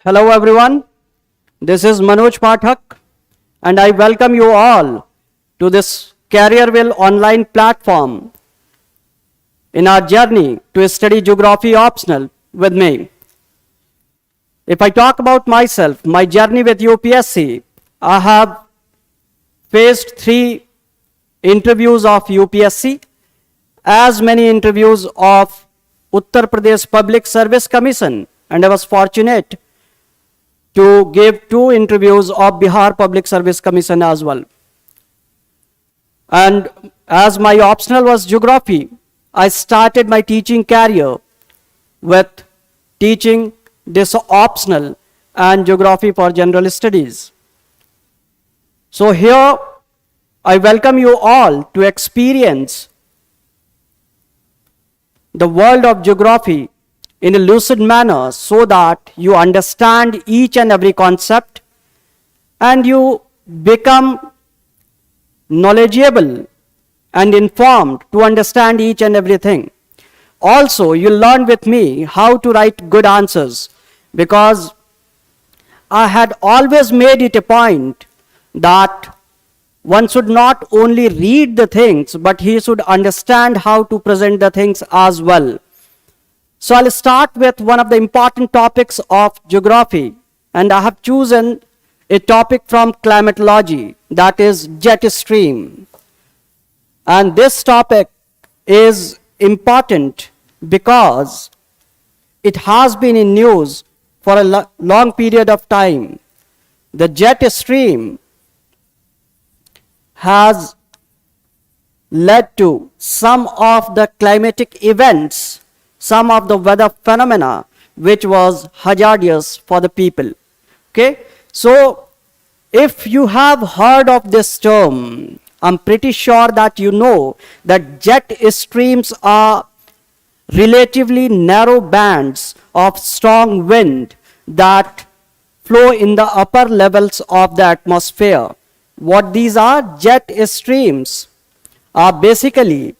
Hello everyone, this is Manoj Pathak and I welcome you all to this Careerville online platform in our journey to study geography optional with me. If I talk about myself, my journey with UPSC, I have faced 3 interviews of UPSC, as many interviews of Uttar Pradesh Public Service Commission, and I was fortunate to give 2 interviews of Bihar Public Service Commission as well. And as my optional was geography, I started my teaching career with teaching this optional and geography for general studies. So here I welcome you all to experience the world of geography in a lucid manner so that you understand each and every concept and you become knowledgeable and informed to understand each and everything. Also, you learn with me how to write good answers, because I had always made it a point that one should not only read the things, but he should understand how to present the things as well. So I'll start with one of the important topics of geography, and I have chosen a topic from climatology, that is jet stream. And this topic is important because it has been in news for a long period of time. The jet stream has led to some of the climatic events, some of the weather phenomena which was hazardous for the people. Okay, so if you have heard of this term, I'm pretty sure that you know that jet streams are relatively narrow bands of strong wind that flow in the upper levels of the atmosphere. What these are? Jet streams are basically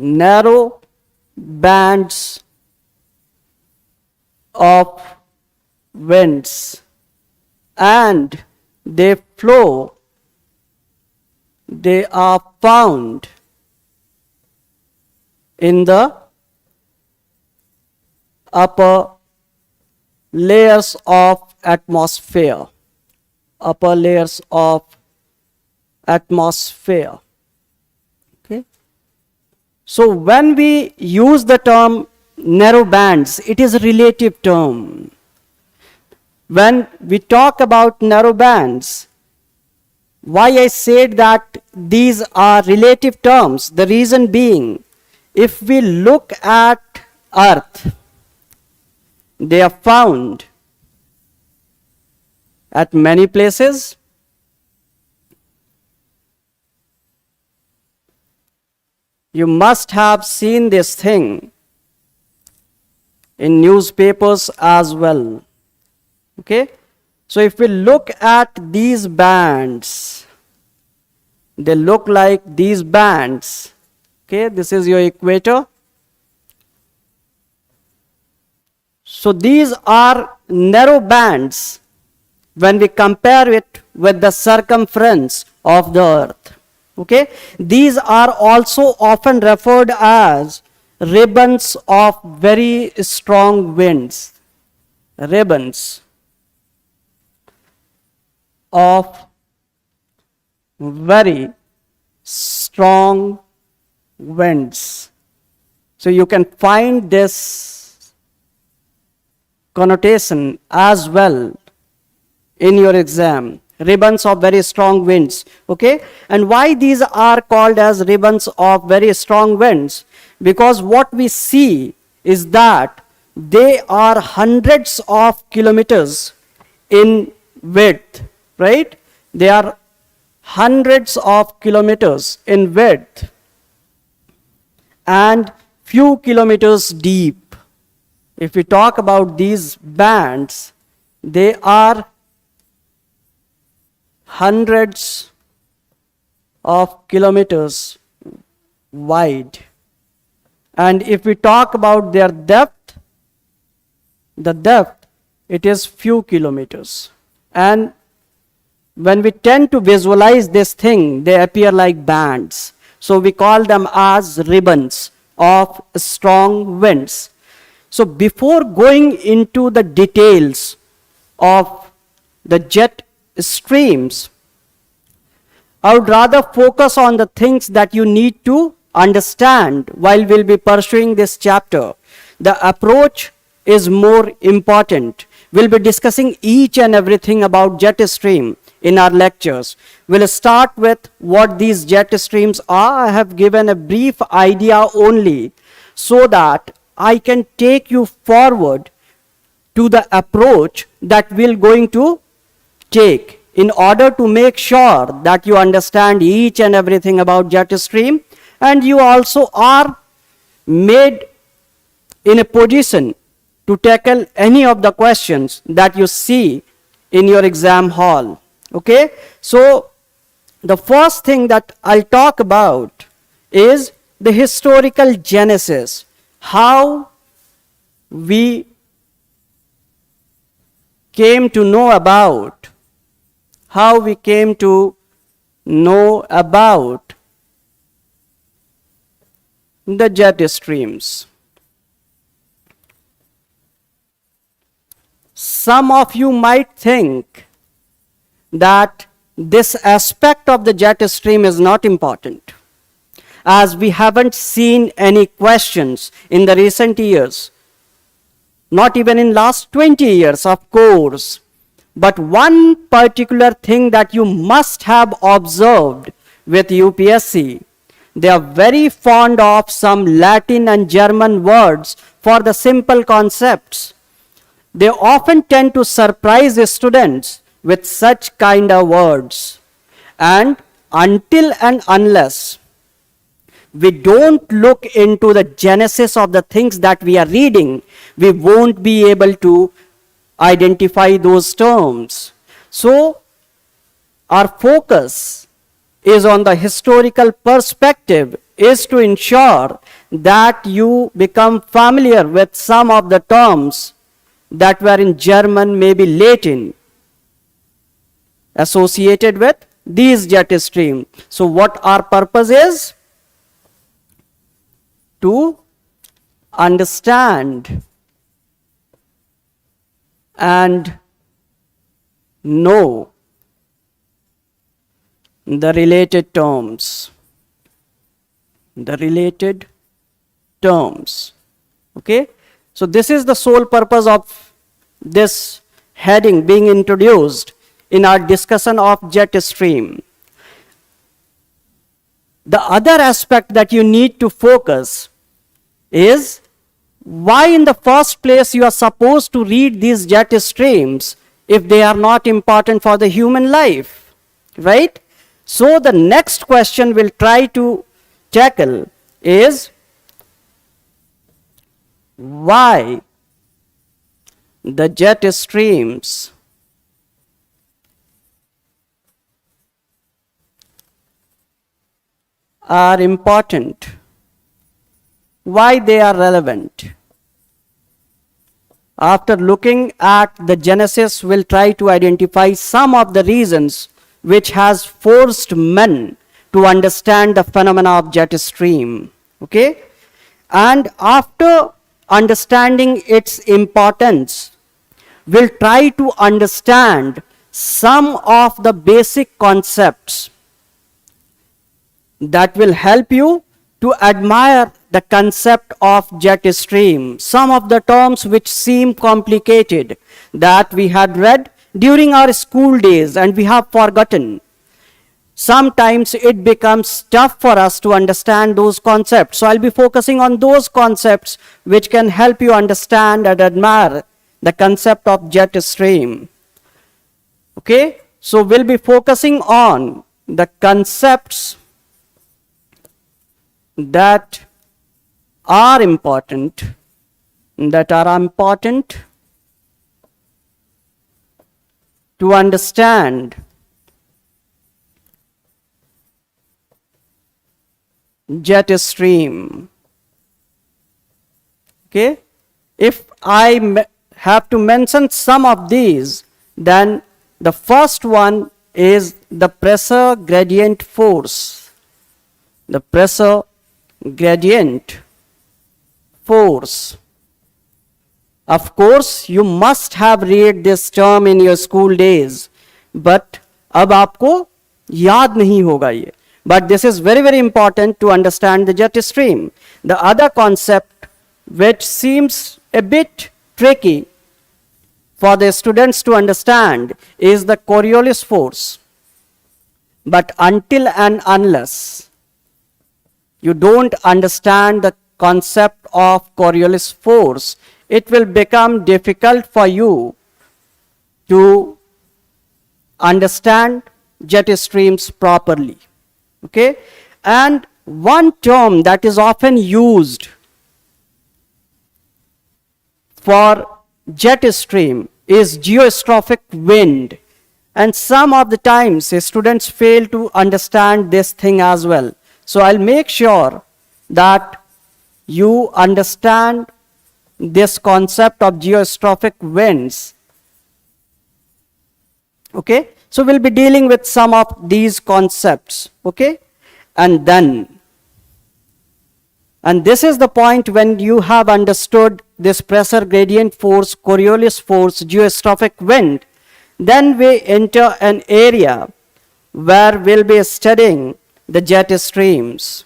narrow bands of winds, and they are found in the upper layers of atmosphere. Upper layers of atmosphere. Okay. So when we use the term narrow bands, it is a relative term. When we talk about narrow bands, why I said that these are relative terms, the reason being, if we look at Earth, they are found at many places. You must have seen this thing in newspapers as well. Okay, so if we look at these bands, they look like these bands. Okay, this is your equator. So these are narrow bands when we compare it with the circumference of the earth. Okay, these are also often referred as ribbons of very strong winds. Ribbons of very strong winds. So you can find this connotation as well in your exam. Ribbons of very strong winds. Okay, and why these are called as ribbons of very strong winds? Because what we see is that they are hundreds of kilometers in width, right? They are hundreds of kilometers in width and few kilometers deep. If we talk about these bands, they are hundreds of kilometers wide. And if we talk about their depth, the depth, it is few kilometers. And when we tend to visualize this thing, they appear like bands. So we call them as ribbons of strong winds. So before going into the details of the jet streams, I would rather focus on the things that you need to understand while we'll be pursuing this chapter. The approach is more important. We'll be discussing each and everything about jet stream in our lectures. We'll start with what these jet streams are. I have given a brief idea only so that I can take you forward to the approach that we're going to take in order to make sure that you understand each and everything about jet stream, and you also are made in a position to tackle any of the questions that you see in your exam hall. Okay, so the first thing that I'll talk about is the historical genesis, how we came to know about the jet streams. Some of you might think that this aspect of the jet stream is not important, as we haven't seen any questions in the recent years, not even in last 20 years, of course. But one particular thing that you must have observed with UPSC, they are very fond of some Latin and German words for the simple concepts. They often tend to surprise the students with such kind of words. And until and unless we don't look into the genesis of the things that we are reading, we won't be able to identify those terms. So our focus is on the historical perspective, is to ensure that you become familiar with some of the terms that were in German, maybe Latin, associated with these jet stream. So what our purpose is? To understand and know the related terms. Okay? So this is the sole purpose of this heading being introduced in our discussion of jet stream. The other aspect that you need to focus is why in the first place you are supposed to read these jet streams if they are not important for the human life, right? So the next question we'll try to tackle is why the jet streams are important, why they are relevant. After looking at the genesis, we'll try to identify some of the reasons which has forced men to understand the phenomena of jet stream. Okay? And after understanding its importance, we'll try to understand some of the basic concepts that will help you to admire the concept of jet stream. Some of the terms which seem complicated that we had read during our school days and we have forgotten. Sometimes it becomes tough for us to understand those concepts. So I'll be focusing on those concepts which can help you understand and admire the concept of jet stream. Okay? So we'll be focusing on the concepts that are important to understand jet stream. Okay? If I have to mention some of these, then the first one is the pressure gradient force. The pressure gradient force. Of course, you must have read this term in your school days, but अब आपको याद नहीं होगा ये. But this is very, very important to understand the jet stream. The other concept which seems a bit tricky for the students to understand is the Coriolis force. But until and unless you don't understand the concept of Coriolis force, it will become difficult for you to understand jet streams properly. Okay? And one term that is often used for jet stream is geostrophic wind. And some of the times students fail to understand this thing as well. So I'll make sure that you understand this concept of geostrophic winds. Okay? So we'll be dealing with some of these concepts. Okay? And this is the point when you have understood this pressure gradient force, Coriolis force, geostrophic wind, then we enter an area where we'll be studying the jet streams.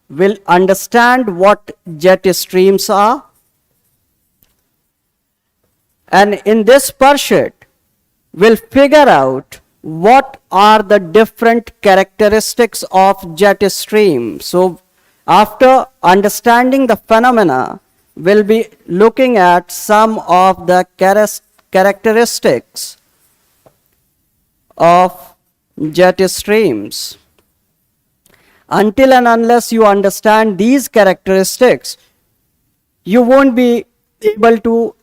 We'll understand what jet streams are. And in this pursuit, we'll figure out what are the different characteristics of jet stream. So after understanding the phenomena, we'll be looking at some of the characteristics of jet streams. Until and unless you understand these characteristics, you won't be able to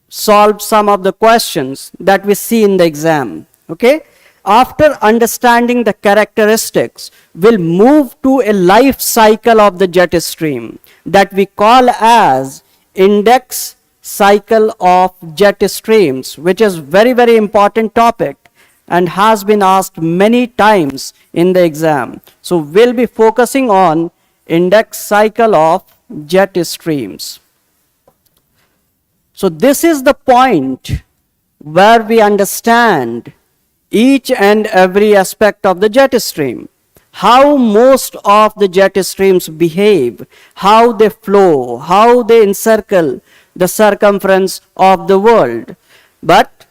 solve some of the questions that we see in the exam. Okay? After understanding the characteristics, we'll move to a life cycle of the jet stream that we call as index cycle of jet streams, which is very, very important topic and has been asked many times in the exam. So we'll be focusing on index cycle of jet streams. So this is the point where we understand each and every aspect of the jet stream. How most of the jet streams behave, how they flow, how they encircle the circumference of the world. But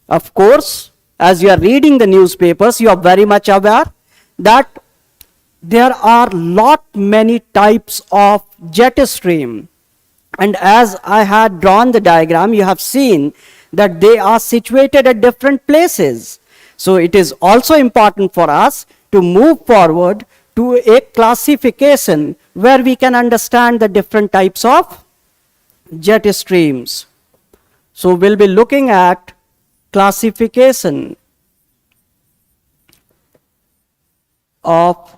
of course, as you are reading the newspapers, you are very much aware that there are many types of jet stream. And as I had drawn the diagram, you have seen that they are situated at different places. So it is also important for us to move forward to a classification where we can understand the different types of jet streams. So we'll be looking at classification of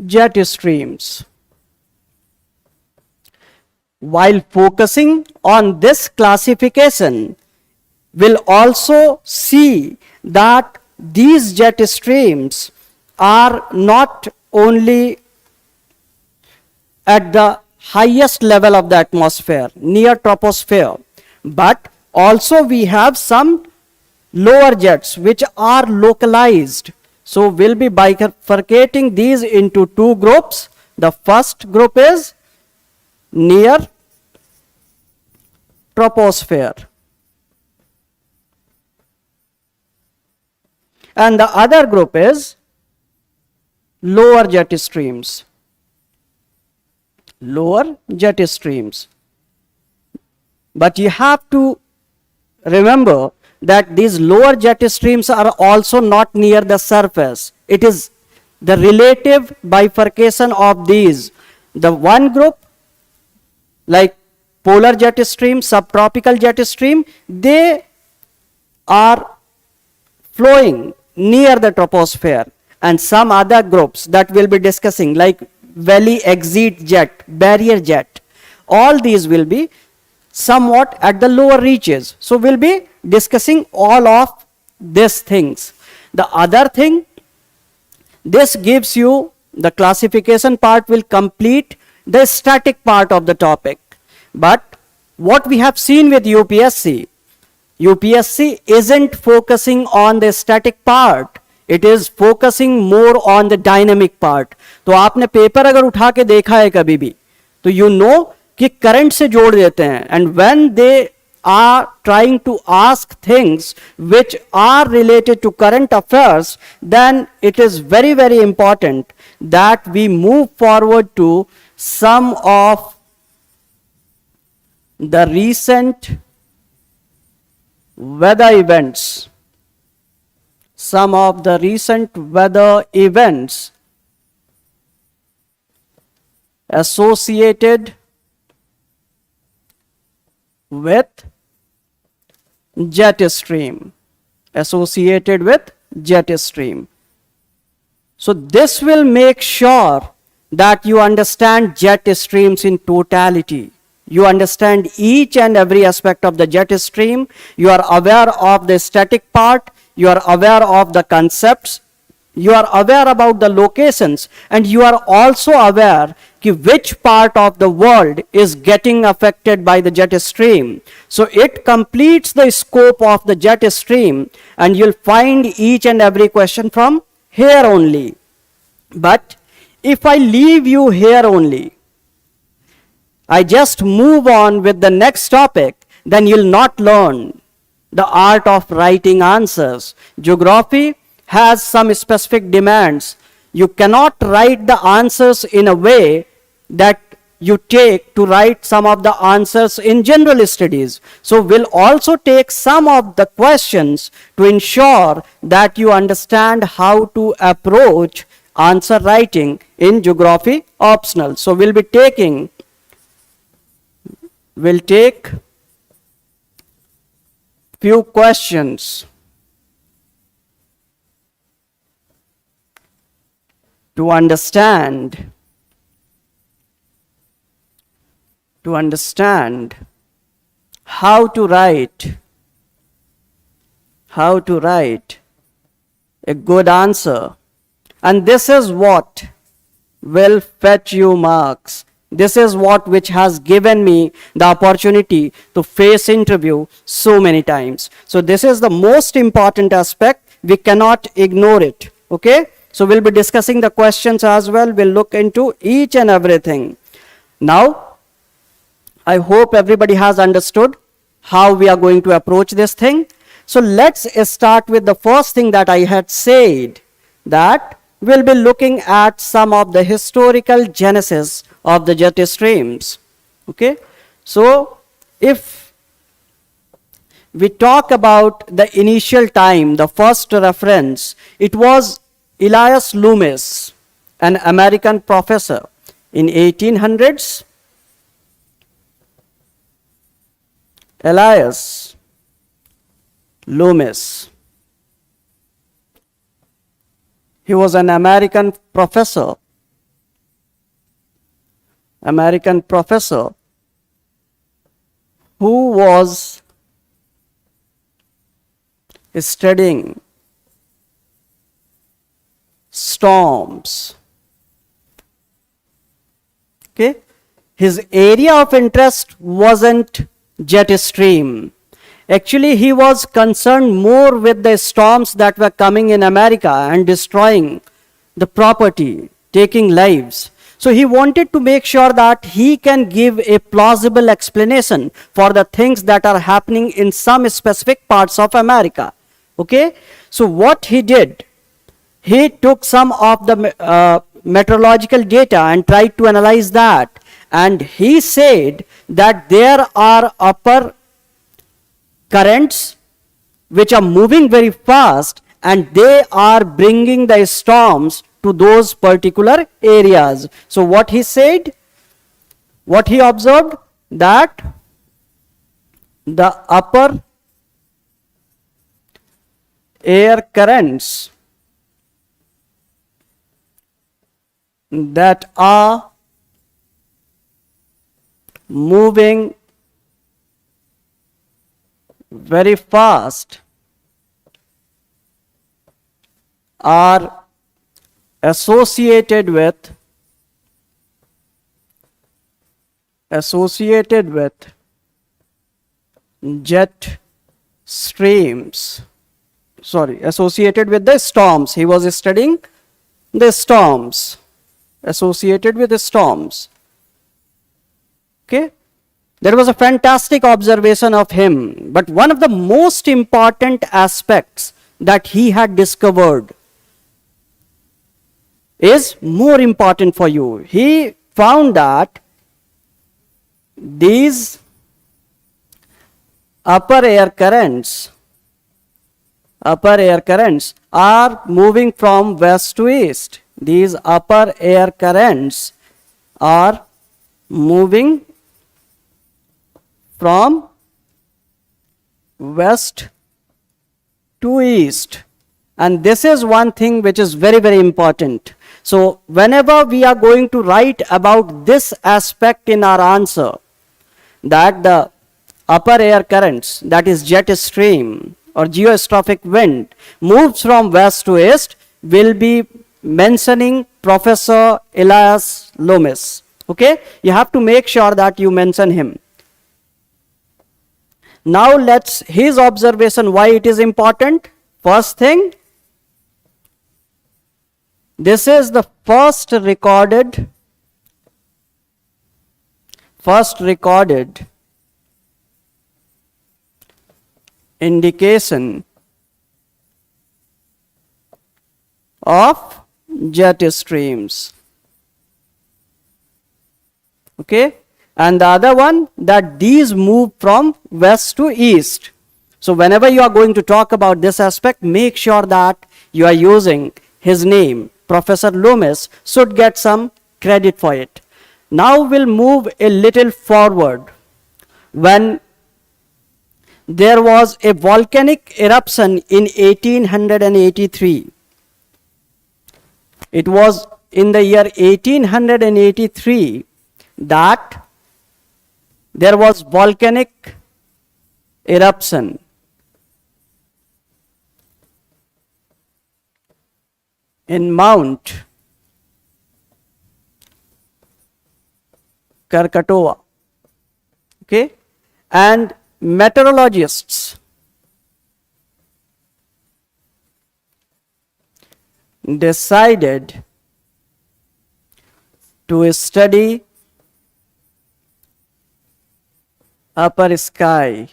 jet streams. While focusing on this classification, we'll also see that these jet streams are not only at the highest level of the atmosphere, near troposphere, but also we have some lower jets which are localized. So we'll be bifurcating these into two groups. The first group is near troposphere, and the other group is lower jet streams. Lower jet streams. But you have to remember that these lower jet streams are also not near the surface. It is the relative bifurcation of these. The one group, like polar jet stream, subtropical jet stream, they are flowing near the troposphere, and some other groups that we'll be discussing like valley exit jet, barrier jet, all these will be somewhat at the lower reaches. So we'll be discussing all of these things. The other thing, this gives you the classification part will complete the static part of the topic. But what we have seen with UPSC isn't focusing on the static part, it is focusing more on the dynamic part. तो आपने paper अगर उठा के देखा है कभी भी, तो you know कि करंट से जोड़ देते हैं, and when they are trying to ask things which are related to current affairs, then it is very, very important that we move forward to some of the recent weather events, some of the recent weather events associated with jet stream, associated with jet stream. So this will make sure that you understand jet streams in totality. You understand each and every aspect of the jet stream. You are aware of the static part. You are aware of the concepts. You are aware about the locations. And you are also aware कि which part of the world is getting affected by the jet stream. So it completes the scope of the jet stream, and you'll find each and every question from here only. But if I leave you here only, I just move on with the next topic, then you'll not learn the art of writing answers. Geography has some specific demands. You cannot write the answers in a way that you take to write some of the answers in general studies. So we'll also take some of the questions to ensure that you understand how to approach answer writing in geography optional. So we'll take few questions to understand how to write a good answer. And this is what will fetch you marks. This is what which has given me the opportunity to face interview so many times. So this is the most important aspect. We cannot ignore it. Okay? So we'll be discussing the questions as well. We'll look into each and everything. Now, I hope everybody has understood how we are going to approach this thing. So let's start with the first thing that I had said, that we'll be looking at some of the historical genesis of the jet streams. Okay? So if we talk about the initial time, the first reference, it was Elias Loomis, an American professor in 1800s. Elias Loomis. He was an American professor who was studying storms. Okay? His area of interest wasn't jet stream. Actually, he was concerned more with the storms that were coming in America and destroying the property, taking lives. So he wanted to make sure that he can give a plausible explanation for the things that are happening in some specific parts of America. Okay? So what he did, he took some of the meteorological data and tried to analyze that. And he said that there are upper currents which are moving very fast, and they are bringing the storms to those particular areas. So what he said, what he observed, that the upper air currents that are moving very fast are associated with jet streams. Sorry, associated with the storms. He was studying the storms. Associated with the storms. Okay. There was a fantastic observation of him. But one of the most important aspects that he had discovered is more important for you. He found that these upper air currents are moving from west to east. These upper air currents are moving from west to east. And this is one thing which is very, very important. So whenever we are going to write about this aspect in our answer, that the upper air currents, that is jet stream or geostrophic wind, moves from west to east, will be mentioning Professor Elias Loomis. Okay, you have to make sure that you mention him. Now his observation, why it is important. First thing, this is the first recorded indication of jet streams. Okay, and the other one, that these move from west to east. So whenever you are going to talk about this aspect, make sure that you are using his name. Professor Loomis should get some credit for it. Now we'll move a little forward. When there was a volcanic eruption in 1883. It was in the year 1883 that there was volcanic eruption. In Mount Krakatoa. Okay, and meteorologists decided to study upper sky.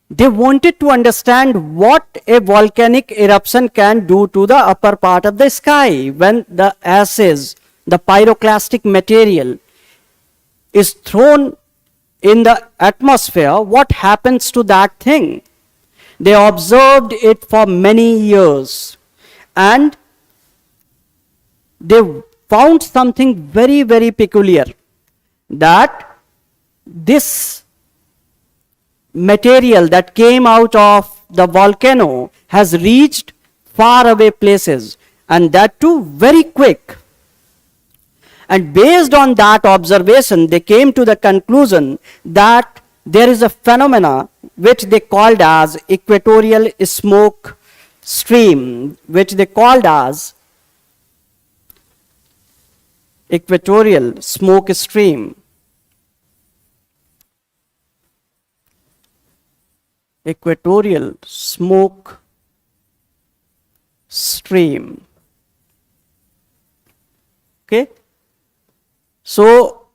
They wanted to understand what a volcanic eruption can do to the upper part of the sky when the ashes, the pyroclastic material, is thrown in the atmosphere. What happens to that thing? They observed it for many years and they found something very, very peculiar, that this material that came out of the volcano has reached far away places, and that too very quick. And based on that observation, they came to the conclusion that there is a phenomena which they called as equatorial smoke stream, equatorial smoke stream. Equatorial smoke stream. Okay. So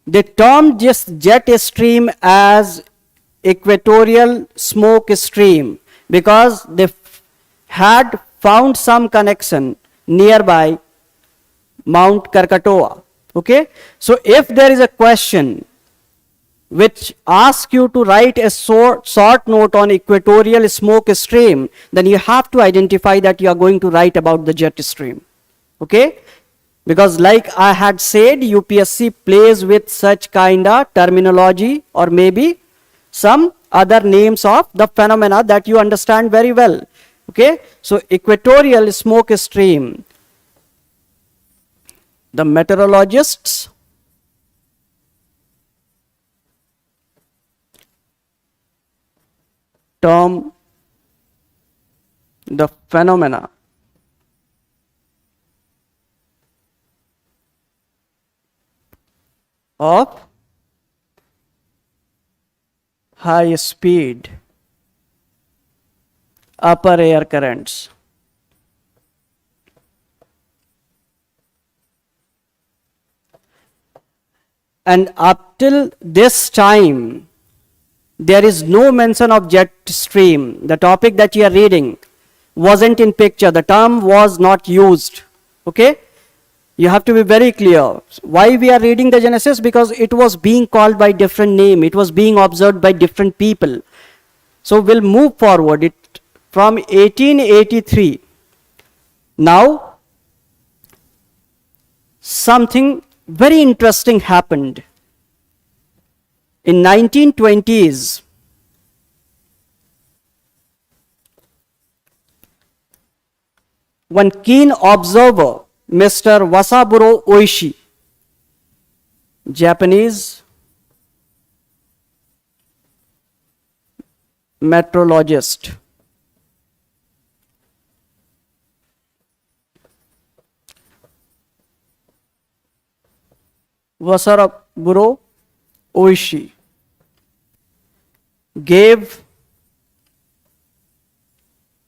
they termed this jet stream as equatorial smoke stream because they had found some connection nearby Mount Krakatoa. Okay. So if there is a question which asks you to write a short note on equatorial smoke stream, then you have to identify that you are going to write about the jet stream. Okay? Because like I had said, UPSC plays with such kind of terminology or maybe some other names of the phenomena that you understand very well. Okay? So equatorial smoke stream, the meteorologists term the phenomena of high speed upper air currents. And up till this time, there is no mention of jet stream. The topic that you are reading wasn't in picture. The term was not used. Okay? You have to be very clear. Why we are reading the Genesis? Because it was being called by different name. It was being observed by different people. So we'll move forward. It from 1883. Now, something very interesting happened. In 1920s, one keen observer, Mr. Wasaburo Oishi, Japanese meteorologist, Wasaburo Oishi gave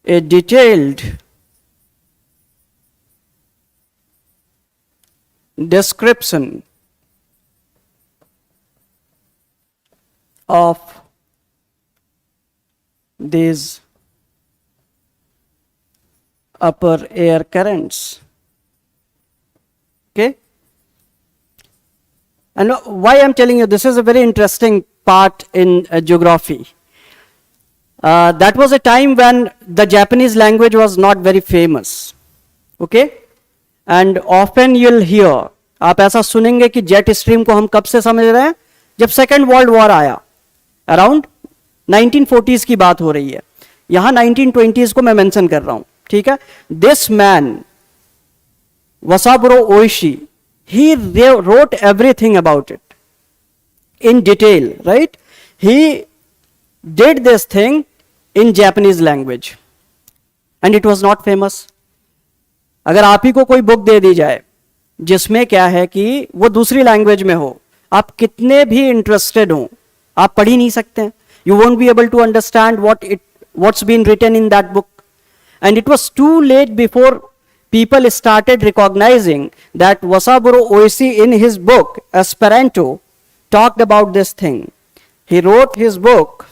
a detailed description of these upper air currents. Okay? And why I'm telling you, this is a very interesting part in geography. That was a time when the Japanese language was not very famous. Okay? And often you'll hear, आप ऐसा सुनेंगे कि jet stream को हम कब से समझ रहे हैं? जब सेकेंड वर्ल्ड वॉर आया, अराउंड 1940s की बात हो रही है. यहां 1920s को मैं मेंशन कर रहा हूं. ठीक है? This man Wasaburo Oishi, he wrote everything about it in detail, right? He did this thing in Japanese language and it was not famous. अगर आप ही को कोई बुक दे दी जाए जिसमें क्या है कि वो दूसरी लैंग्वेज में हो, आप कितने भी इंटरेस्टेड हो, आप पढ़ ही नहीं सकते हैं. You won't be able to understand what's been written in that book. And it was too late before people started recognizing that Wasaburo Oishi in his book Esperanto talked about this thing. He wrote his book.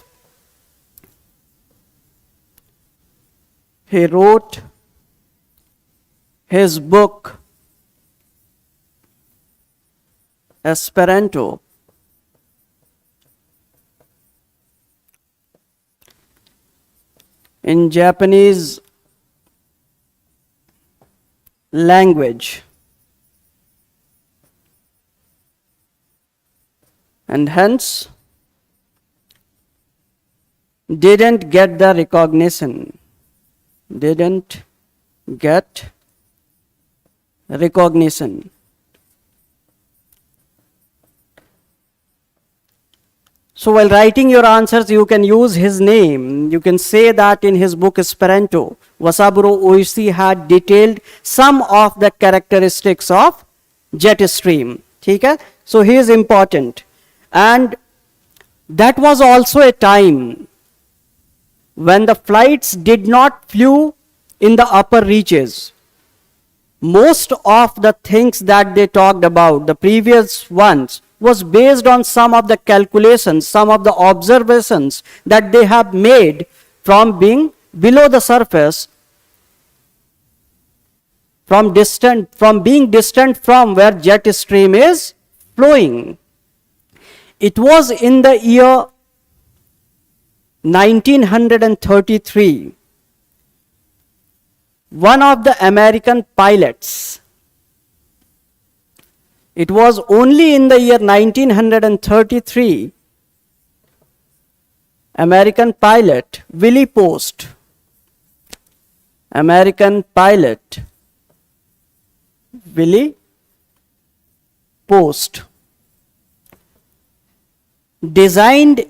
Esperanto in Japanese language, and hence didn't get the recognition. So while writing your answers, you can use his name. You can say that in his book Esperanto, Wasaburo Oishi had detailed some of the characteristics of jet stream. Okay? So he is important. And that was also a time when the flights did not flew in the upper reaches. Most of the things that they talked about, the previous ones, was based on some of the calculations, some of the observations that they have made from being below the surface, from being distant from where jet stream is flowing. It was in the year 1933, one of the American pilots, it was only in the year 1933, American pilot Willie Post designed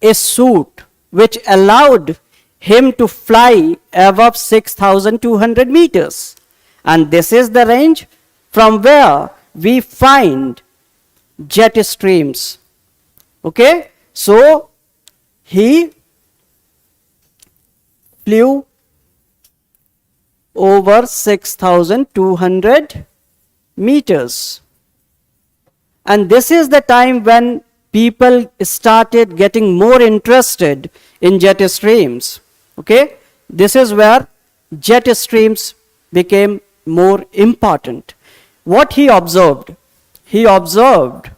a suit which allowed him to fly above 6,200 meters. And this is the range from where we find jet streams. Okay, so he flew over 6,200 meters. And this is the time when people started getting more interested in jet streams. Okay, this is where jet streams became more important. What he observed? He observed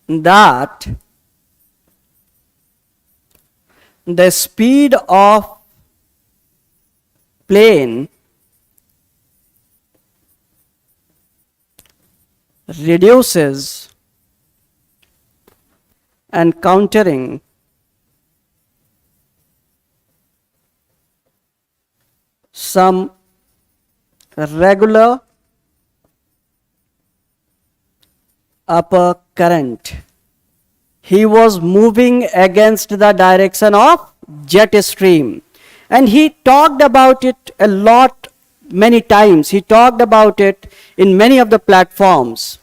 that the speed of plane reduces encountering some regular upper current. He was moving against the direction of jet stream, and he talked about it a lot, many times. He talked about it in many of the platforms.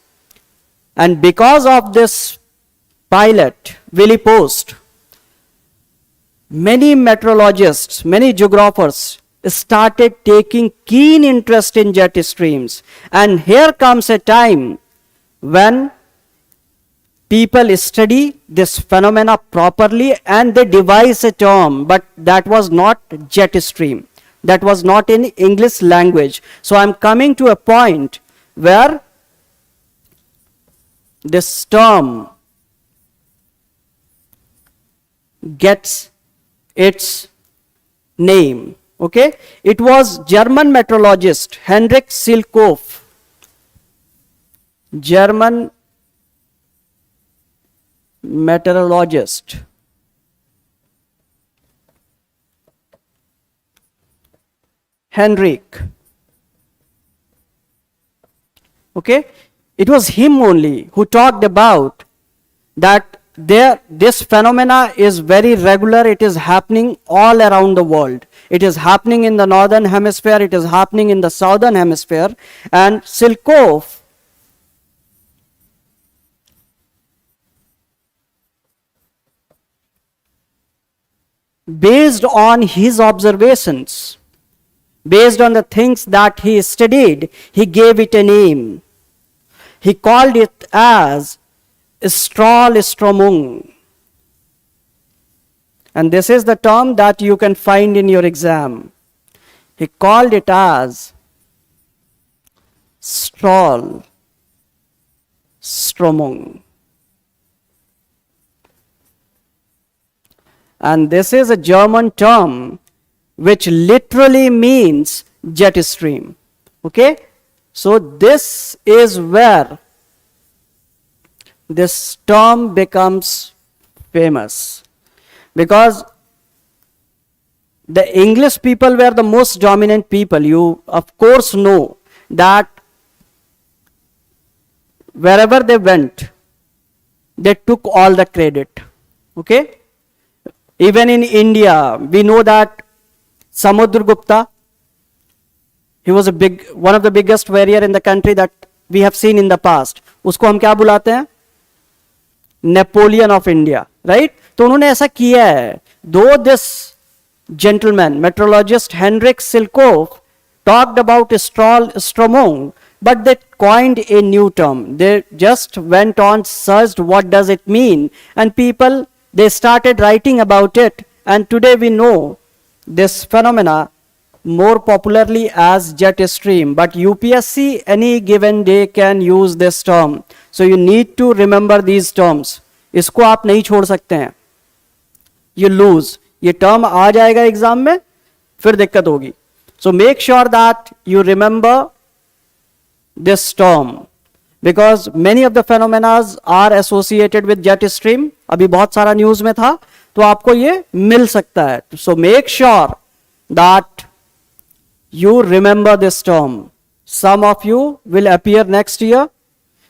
And because of this pilot, Willie Post, many meteorologists, many geographers started taking keen interest in jet streams. And here comes a time when people study this phenomena properly and they devise a term, but that was not jet stream. That was not in English language. So I'm coming to a point where this term gets its name. Okay, it was German meteorologist Henrik Silkhoff, German meteorologist, Henrik. Okay, it was him only who talked about that this phenomena is very regular. It is happening all around the world. It is happening in the northern hemisphere. It is happening in the southern hemisphere. And Silkhoff based on his observations, based on the things that he studied, he gave it a name. He called it as Strålströmning. And this is the term that you can find in your exam. He called it as Strålströmning. And this is a German term which literally means jet stream. Okay? So this is where this term becomes famous, because the English people were the most dominant people. You of course know that wherever they went, they took all the credit. Okay? Even in India, we know that Samudragupta, he was one of the biggest warrior in the country that we have seen in the past. उसको हम क्या बुलाते हैं? Napoleon of India, right? तो उन्होंने ऐसा किया है. Though this gentleman, meteorologist Henrik Silkhoff, talked about Strålströmning, but they coined a new term. They just went on, searched what does it mean, and people, they started writing about it, and today we know this phenomena more popularly as jet stream. But UPSC any given day can use this term. So you need to remember these terms. इसको आप नहीं छोड़ सकते हैं. You lose. ये term आ जाएगा exam में, फिर दिक्कत होगी. So make sure that you remember this term, because many of the phenomena are associated with jet stream. अभी बहुत सारा न्यूज में था, तो आपको ये मिल सकता है. So make sure that you remember this term. Some of you will appear next year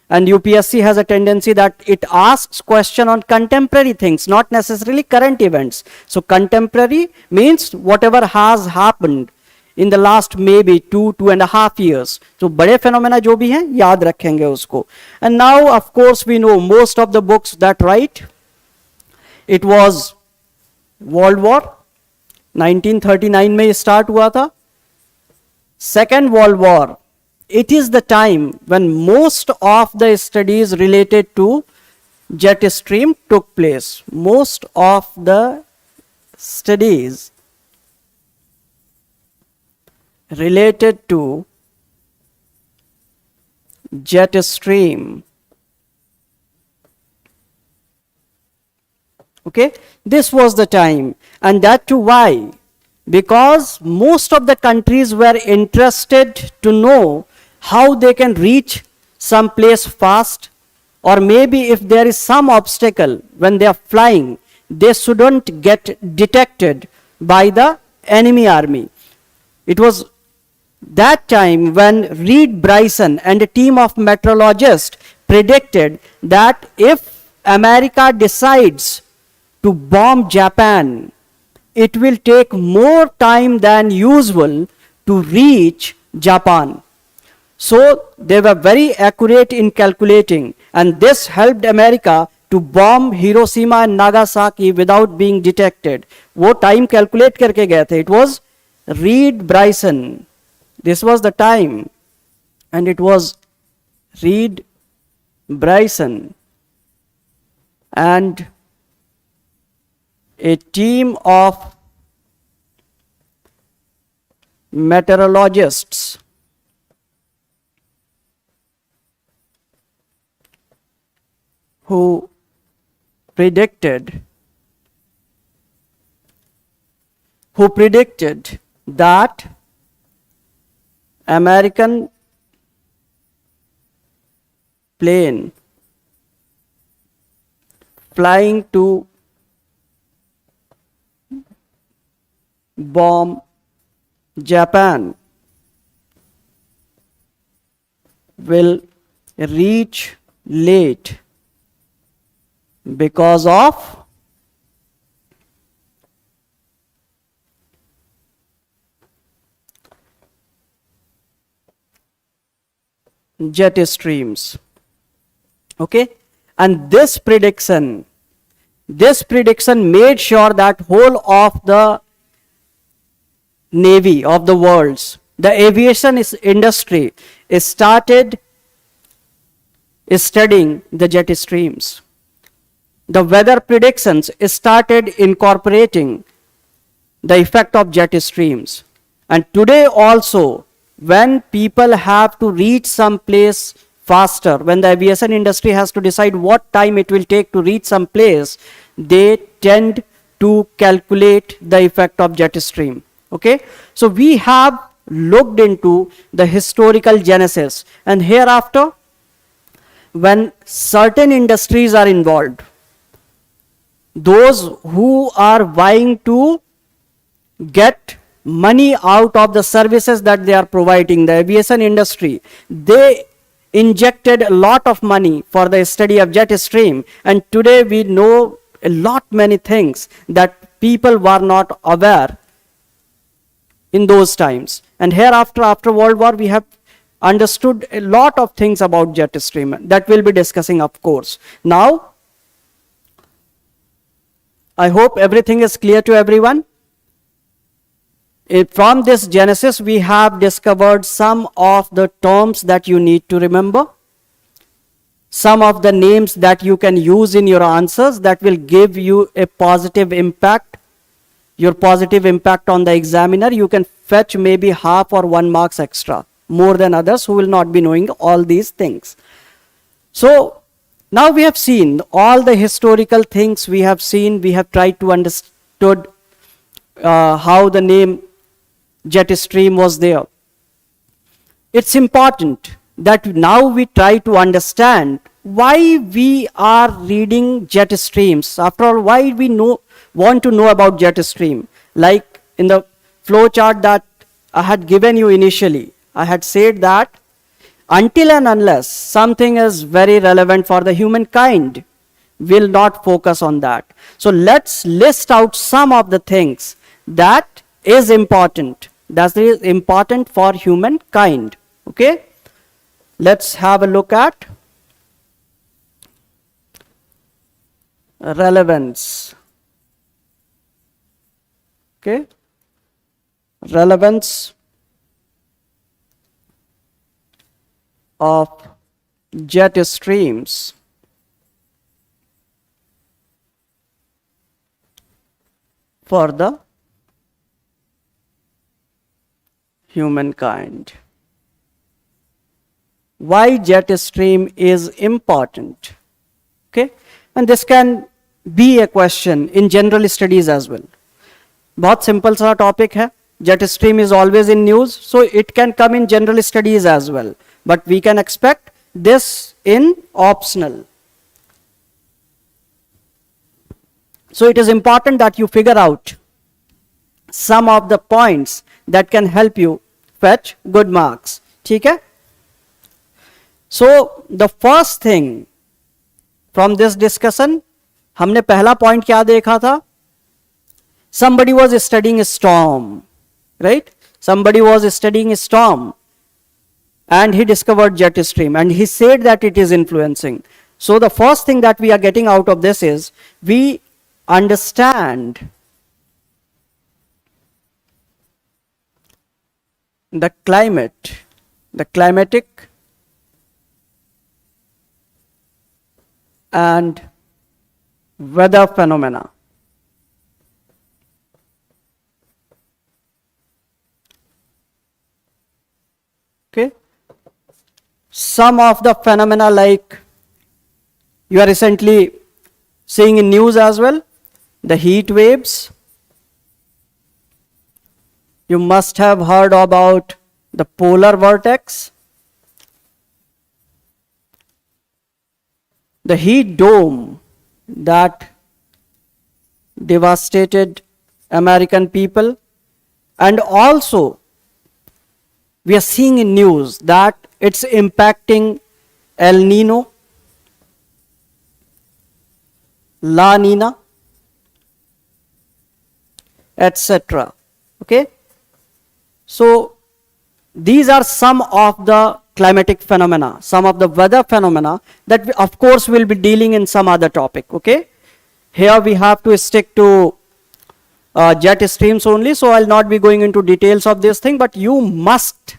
And UPSC has a tendency that it asks question on contemporary things, not necessarily current events. So contemporary means whatever has happened in the last maybe 2.5 years. So बड़े phenomena जो भी हैं याद रखेंगे उसको. And now of course we know most of the books that write. It was World War 1939 में start हुआ था. Second World War, it is the time when most of the studies related to jet stream took place. Most of the studies related to jet stream. Okay, this was the time, and that too why? Because most of the countries were interested to know how they can reach some place fast, or maybe if there is some obstacle when they are flying, they shouldn't get detected by the enemy army. It was that time when Reed Bryson and a team of meteorologists predicted that if America decides to bomb Japan, it will take more time than usual to reach Japan. So they were very accurate in calculating, and this helped America to bomb Hiroshima and Nagasaki without being detected. वो time calculate करके गए थे. It was Reed Bryson. This was the time, and it was Reed Bryson and a team of meteorologists who predicted that American plane flying to bomb Japan will reach late because of jet streams. Okay, and this prediction made sure that whole of the navy of the world's, the aviation industry started studying the jet streams. The weather predictions started incorporating the effect of jet streams. And today also, when people have to reach some place faster, when the aviation industry has to decide what time it will take to reach some place, they tend to calculate the effect of jet stream. Okay, so we have looked into the historical genesis, and hereafter, when certain industries are involved, those who are vying to get money out of the services that they are providing, the aviation industry, they injected a lot of money for the study of jet stream, and today we know a lot many things that people were not aware in those times. And hereafter, after World War, we have understood a lot of things about jet stream that we'll be discussing, of course. Now, I hope everything is clear to everyone. From this genesis, we have discovered some of the terms that you need to remember, some of the names that you can use in your answers that will give you a positive impact, your positive impact on the examiner. You can fetch maybe half or 1 marks extra, more than others who will not be knowing all these things. So now we have seen all the historical things we have seen. We have tried to understood how the name jet stream was there. It's important that now we try to understand why we are reading jet streams. After all, why we want to know about jet stream. Like in the flow chart that I had given you initially, I had said that until and unless something is very relevant for the humankind, we'll not focus on that. So let's list out some of the things that is important, that is important for humankind. Okay, let's have a look at relevance. Okay, relevance of jet streams for the humankind. Why jet stream is important? Okay, and this can be a question in general studies as well. बहुत simple सा topic है. Jet stream is always in news, so it can come in general studies as well, but we can expect this in optional. So it is important that you figure out some of the points that can help you fetch good marks. ठीक है? So the first thing from this discussion, हमने पहला point क्या देखा था? Somebody was studying a storm, right? Somebody was studying a storm and he discovered jet stream and he said that it is influencing. So the first thing that we are getting out of this is we understand the climate, the climatic and weather phenomena. Okay, some of the phenomena like you are recently seeing in news as well, the heat waves. You must have heard about the polar vortex, the heat dome that devastated American people, and also we are seeing in news that it's impacting El Nino, La Nina, etc. Okay, so these are some of the climatic phenomena, some of the weather phenomena that we, of course, will be dealing in some other topic. Okay, here we have to stick to jet streams only, so I'll not be going into details of this thing, but you must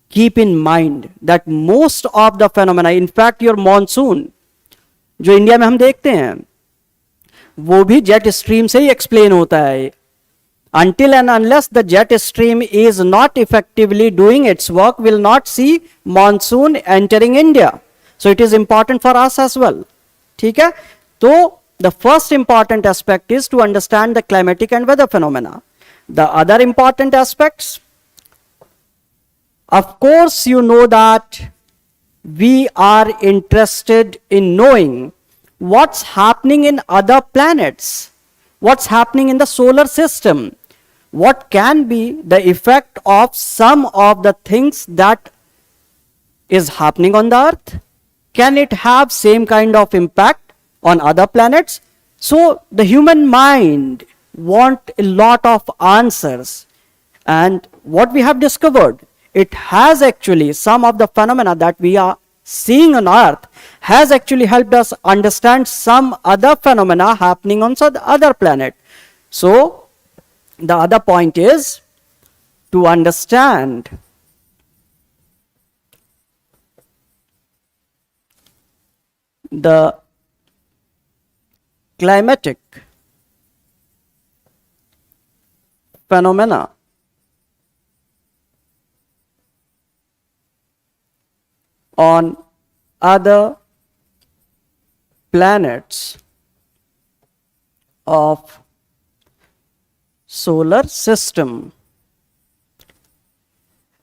keep in mind that most of the phenomena, in fact your monsoon जो India में हम देखते हैं वो भी jet stream से ही explain होता है. Until and unless the jet stream is not effectively doing its work, will not see monsoon entering India. So it is important for us as well. ठीक है? तो the first important aspect is to understand the climatic and weather phenomena. The other important aspects, of course, you know that we are interested in knowing what's happening in other planets, what's happening in the solar system, what can be the effect of some of the things that is happening on the earth. Can it have same kind of impact on other planets? So the human mind want a lot of answers, and what we have discovered, it has actually some of the phenomena that we are seeing on earth has actually helped us understand some other phenomena happening on some other planet. So the other point is to understand the climatic phenomena on other planets of solar system.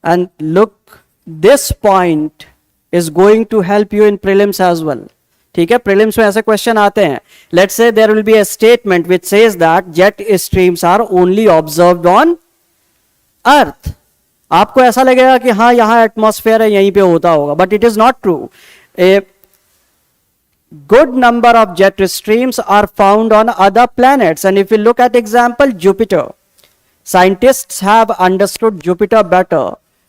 And look, this point is going to help you in prelims as well. ठीक है, prelims में ऐसे question आते हैं. Let's say there will be a statement which says that jet streams are only observed on earth. आपको ऐसा लगेगा कि हाँ यहाँ एटमॉस्फेयर है, यहीं पे होता होगा, but it is not true. A good number of jet streams are found on other planets, and if you look at example Jupiter, scientists have understood Jupiter better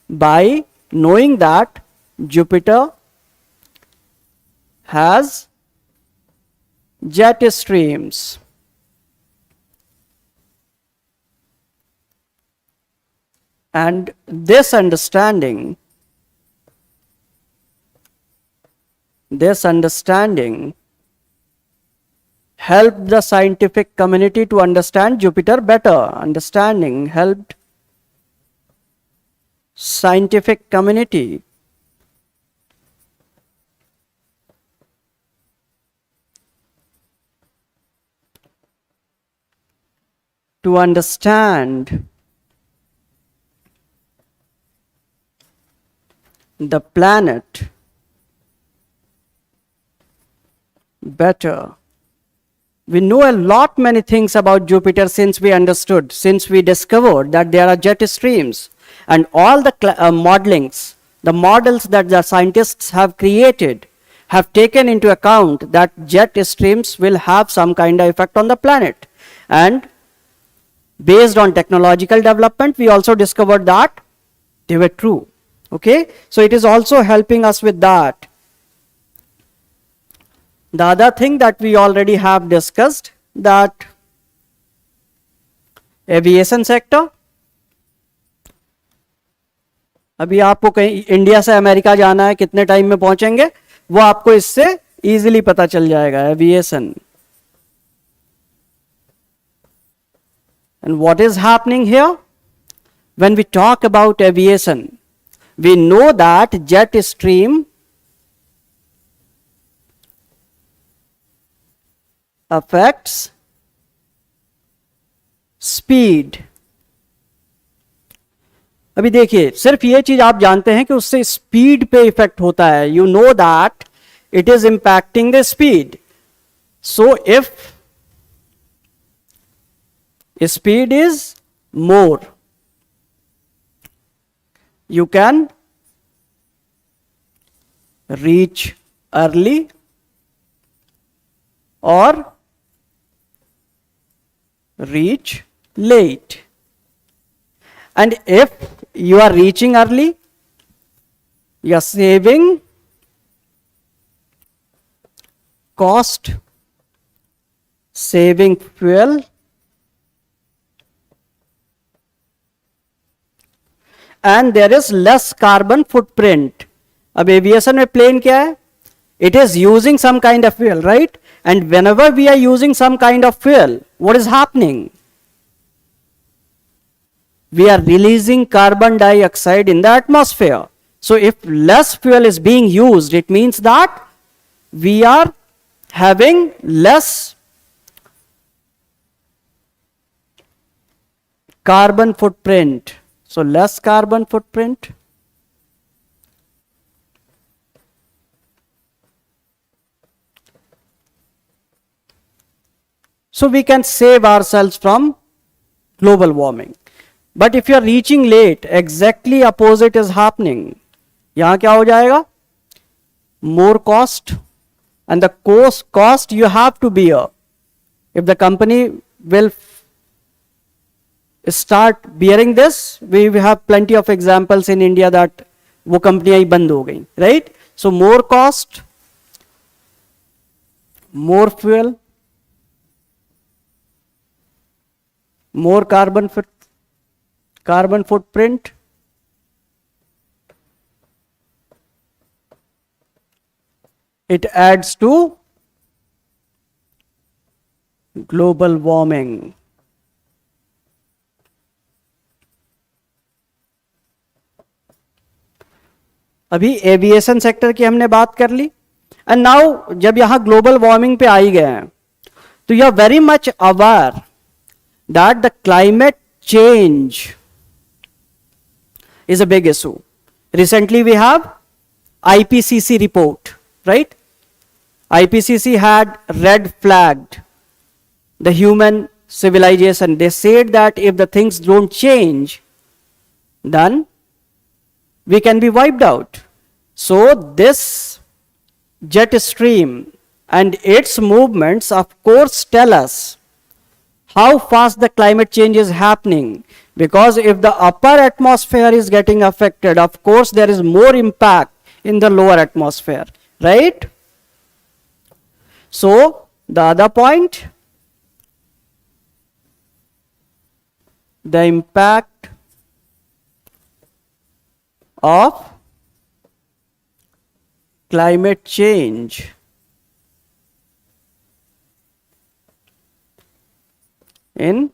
by knowing that Jupiter has jet streams. And this understanding helped the scientific community to understand Jupiter better. Understanding helped scientific community to understand the planet better. We know a lot many things about Jupiter since we discovered that there are jet streams, and all the modelings, the models that the scientists have created have taken into account that jet streams will have some kind of effect on the planet. And based on technological development, we also discovered that they were true. Okay, so it is also helping us with that. The other thing that we already have discussed, that aviation sector, अभी आपको कहीं India से America जाना है, कितने time में पहुंचेंगे, वो आपको इससे इजीली पता चल जाएगा. Aviation. And what is happening here? When we talk about aviation, we know that jet stream affects speed. अभी देखिए, सिर्फ ये चीज आप जानते हैं कि उससे स्पीड पे इफेक्ट होता है. You know that it is impacting the speed. So if speed is more, you can reach early or reach late. And if you are reaching early, you are saving cost, saving fuel, and there is less carbon footprint. अब aviation में plane क्या है? It is using some kind of fuel, right? And whenever we are using some kind of fuel, what is happening? We are releasing carbon dioxide in the atmosphere. So if less fuel is being used, it means that we are having less carbon footprint. So less carbon footprint. So we can save ourselves from global warming. But if you are reaching late, exactly opposite is happening. यहाँ क्या हो जाएगा? More cost, and the cost you have to bear. If the company will start bearing this, we have plenty of examples in India that वो कंपनियां ही बंद हो गई, right? So more cost, more fuel, more carbon footprint. It adds to global warming. अभी aviation sector की हमने बात कर ली. एंड नाउ जब यहां ग्लोबल वार्मिंग पे आई गए हैं, तो you are very much aware that the climate change is a big issue. Recently we have IPCC report, right? IPCC had red flagged the human civilization. They said that if the things don't change, then we can be wiped out. So this jet stream and its movements of course tell us how fast the climate change is happening, because if the upper atmosphere is getting affected, of course there is more impact in the lower atmosphere, right? So the other point, the impact of climate change in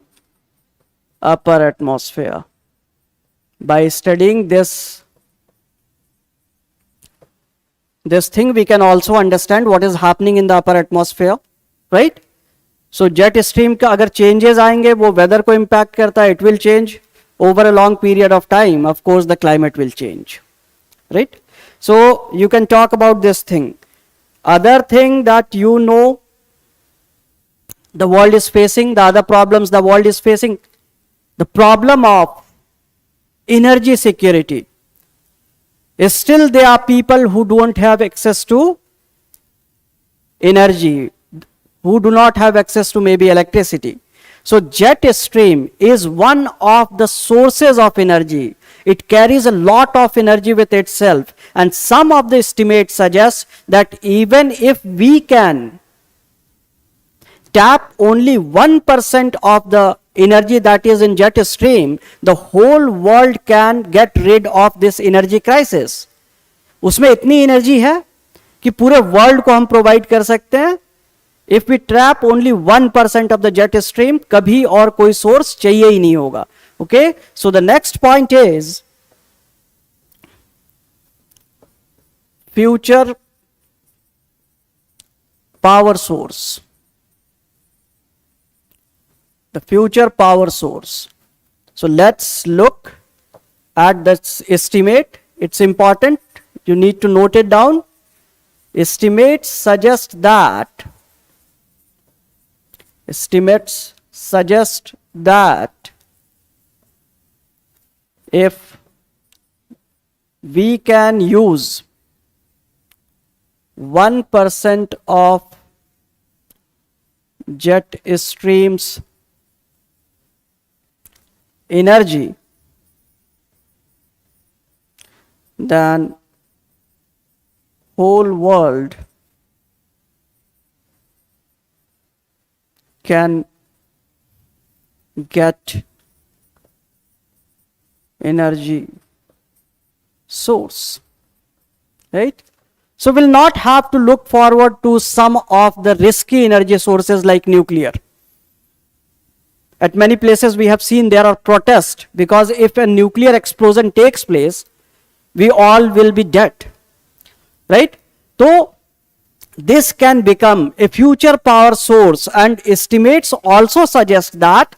upper atmosphere. By studying this thing, we can also understand what is happening in the upper atmosphere, right? So jet stream का अगर changes आएंगे वो weather को impact करता है, it will change over a long period of time, of course the climate will change, right? So you can talk about this thing. Other thing that you know the world is facing, the other problems the world is facing, the problem of energy security. Still there are people who don't have access to energy, who do not have access to maybe electricity. So jet stream is one of the sources of energy. It carries a lot of energy with itself, and some of the estimates suggest that even if we can tap only 1% of the energy that is in jet stream, the whole world can get rid of this energy crisis. उसमें इतनी energy है कि पूरे world को हम provide कर सकते हैं. If we trap only 1% of the jet stream, कभी और कोई सोर्स चाहिए ही नहीं होगा. Okay, so the next point is future power source. The future power source. So let's look at this estimate. It's important. You need to note it down. Estimates suggest that if we can use 1% of jet stream's energy, then whole world can get energy source, right? So we'll not have to look forward to some of the risky energy sources like nuclear. At many places we have seen there are protests because if a nuclear explosion takes place, we all will be dead, right? So this can become a future power source, and estimates also suggest that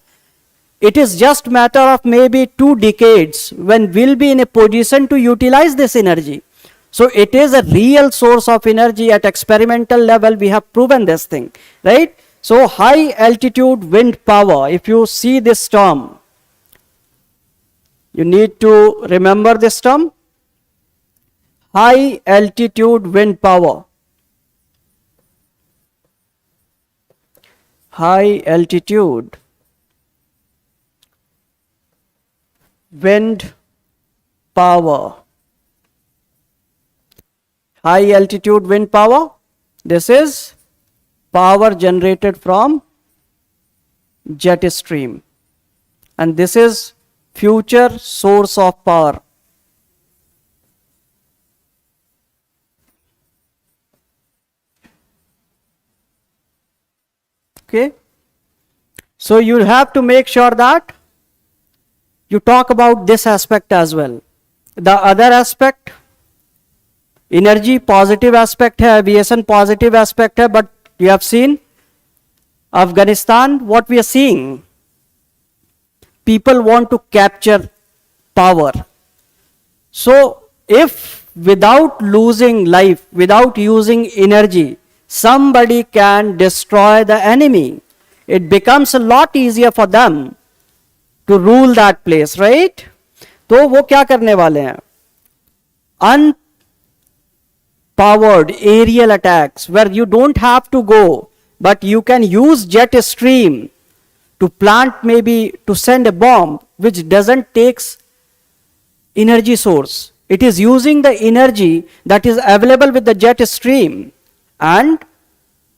it is just matter of maybe 2 decades when we'll be in a position to utilize this energy. So it is a real source of energy. At experimental level we have proven this thing, right? So high altitude wind power, if you see this term, you need to remember this term. High altitude wind power. High altitude wind power. High altitude wind power, this is power generated from jet stream, and this is future source of power. Okay, so you have to make sure that you talk about this aspect as well. The other aspect, energy positive aspect है, aviation positive aspect है, but you have seen Afghanistan, what we are seeing, people want to capture power. So if without losing life, without using energy, somebody can destroy the enemy, it becomes a lot easier for them to rule that place, right? तो वो क्या करने वाले हैं? unpowered aerial attacks where you don't have to go, but you can use jet stream to plant, maybe to send a bomb which doesn't takes energy source. It is using the energy that is available with the jet stream, and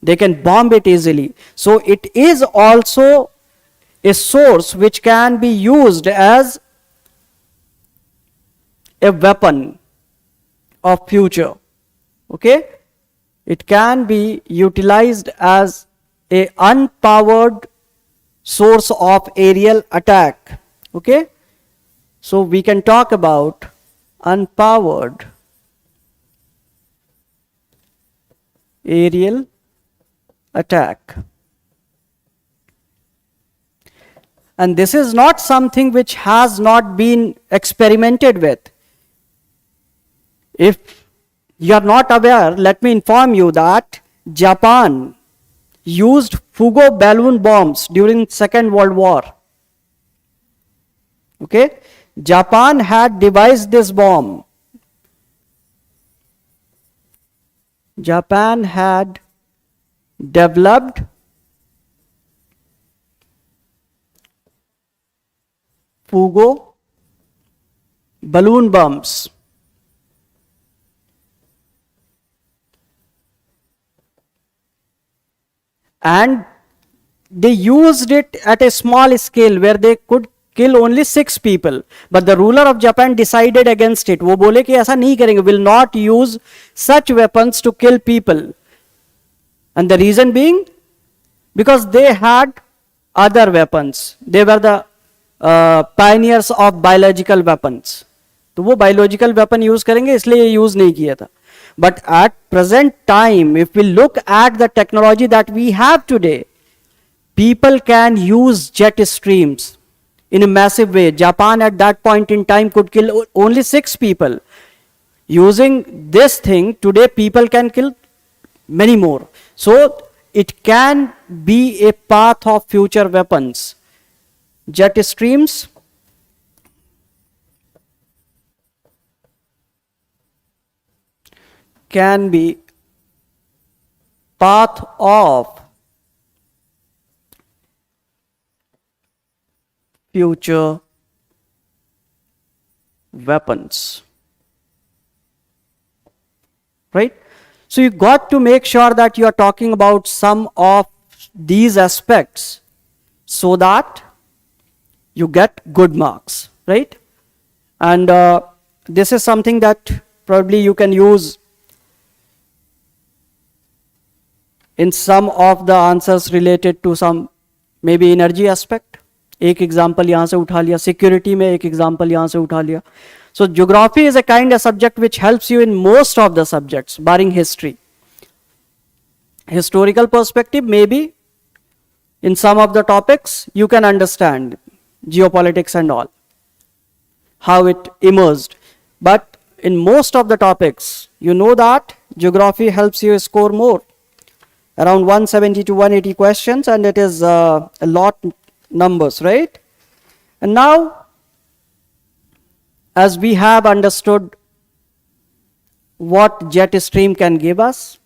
they can bomb it easily. So it is also a source which can be used as a weapon of future. Okay, it can be utilized as a unpowered source of aerial attack. Okay, so we can talk about unpowered aerial attack. And this is not something which has not been experimented with. If you are not aware, let me inform you that Japan used Fugo balloon bombs during Second World War. Okay, Japan had devised this bomb. Japan had developed Fugo balloon bombs. And they used it at a small scale where they could kill only 6 people. But the ruler of Japan decided against it. वो बोले कि ऐसा नहीं करेंगे, will not use such weapons to kill people. And the reason being, because they had other weapons. They were the pioneers of biological weapons. तो वो biological weapon use करेंगे, इसलिए ये use नहीं किया था. But at present time, if we look at the technology that we have today, people can use jet streams in a massive way. Japan at that point in time could kill only 6 people. Using this thing, today people can kill many more. So it can be a path of future weapons. Jet streams can be path of future weapons. Right? So you got to make sure that you are talking about some of these aspects so that you get good marks, right? And this is something that probably you can use in some of the answers related to some maybe energy aspect. एक example यहाँ से उठा लिया, security में एक example यहाँ से उठा लिया. So geography is a kind of subject which helps you in most of the subjects, barring history. Historical perspective, maybe in some of the topics you can understand geopolitics and all, how it emerged. But in most of the topics, you know that geography helps you score more. Around 170 to 180 questions, and it is a lot numbers, right? And now, as we have understood what jet stream can give us,